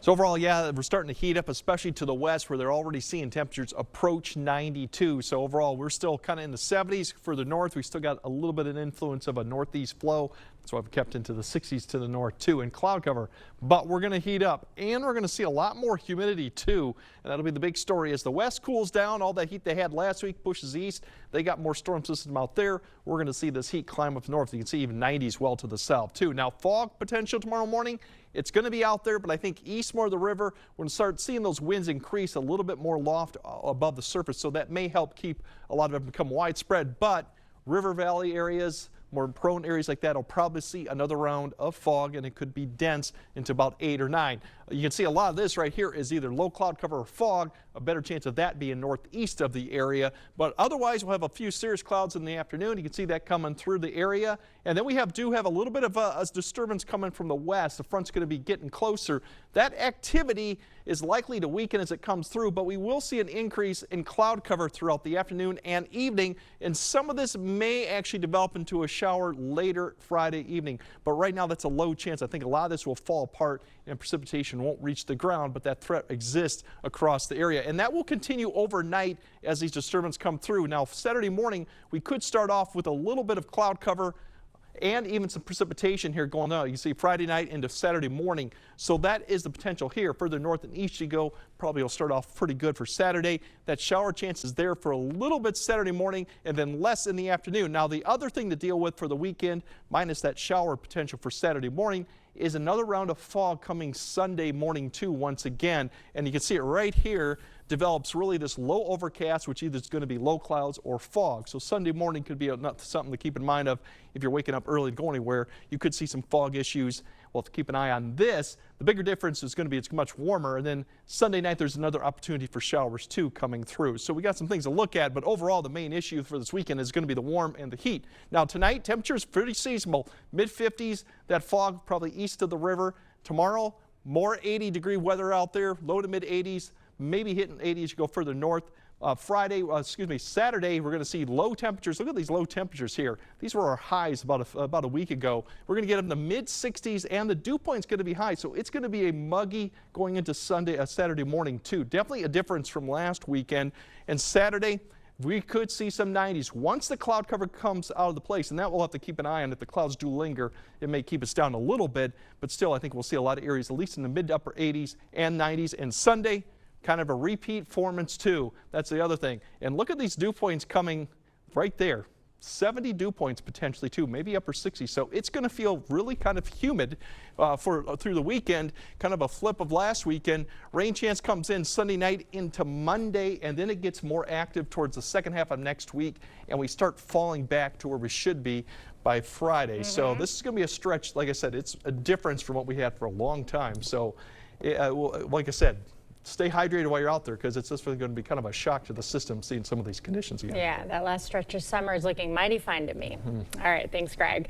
So overall, yeah, we're starting to heat up, especially to the west where they're already seeing temperatures approach 92. So overall, we're still kind of in the 70s. Further north, we still got a little bit of influence of a northeast flow. That's why we've kept into the 60s to the north too, and cloud cover. But we're going to heat up, and we're going to see a lot more humidity too. And that'll be the big story as the west cools down. All that heat they had last week pushes east. They got more storm system out there. We're going to see this heat climb up north. You can see even 90s well to the south too. Now fog potential tomorrow morning. It's going to be out there, but I think east more of the river, we're going to start seeing those winds increase a little bit more loft above the surface. So that may help keep a lot of it become widespread. But river valley areas, more prone areas like that will probably see another round of fog, and it could be dense into about 8 or 9. You can see a lot of this right here is either low cloud cover or fog. A better chance of that being northeast of the area. But otherwise, we'll have a few serious clouds in the afternoon. You can see that coming through the area. And then we do have a little bit of a disturbance coming from the west. The front's going to be getting closer. That activity is likely to weaken as it comes through, but we will see an increase in cloud cover throughout the afternoon and evening. And some of this may actually develop into a shower later Friday evening. But right now, that's a low chance. I think a lot of this will fall apart and precipitation won't reach the ground, but that threat exists across the area. And that will continue overnight as these disturbances come through. Now, Saturday morning, we could start off with a little bit of cloud cover and even some precipitation here going on. You can see Friday night into Saturday morning. So that is the potential here. Further north and east you go, probably will start off pretty good for Saturday. That shower chance is there for a little bit Saturday morning and then less in the afternoon. Now, the other thing to deal with for the weekend, minus that shower potential for Saturday morning, is another round of fog coming Sunday morning too once again. And you can see it right here develops really this low overcast, which either is going to be low clouds or fog. So Sunday morning could be something to keep in mind of if you're waking up early to go anywhere. You could see some fog issues. We'll have to keep an eye on this. The bigger difference is going to be it's much warmer. And then Sunday night, there's another opportunity for showers too coming through. So we got some things to look at, but overall, the main issue for this weekend is going to be the warm and the heat. Now tonight, temperature is pretty seasonable, mid-50s. That fog probably east of the river. Tomorrow, more 80-degree weather out there, low to mid-80s. Maybe hitting 80 as you go further north. Saturday, we're going to see low temperatures. Look at these low temperatures here. These were our highs about a week ago. We're going to get them in the mid-60s, and the dew point's going to be high. So it's going to be a muggy going into Saturday morning too. Definitely a difference from last weekend. And Saturday, we could see some 90s once the cloud cover comes out of the place, and that we'll have to keep an eye on. If the clouds do linger, it may keep us down a little bit, but still I think we'll see a lot of areas at least in the mid to upper 80s and 90s. And Sunday, kind of a repeat performance too. That's the other thing. And look at these dew points coming right there. 70 dew points potentially too, maybe upper 60. So it's going to feel really kind of humid through the weekend, kind of a flip of last weekend. Rain chance comes in Sunday night into Monday, and then it gets more active towards the second half of next week, and we start falling back to where we should be by Friday. So this is going to be a stretch. Like I said, it's a difference from what we had for a long time. So like I said, stay hydrated while you're out there, because it's just going to be kind of a shock to the system seeing some of these conditions again. Yeah, that last stretch of summer is looking mighty fine to me. All right, thanks, Greg.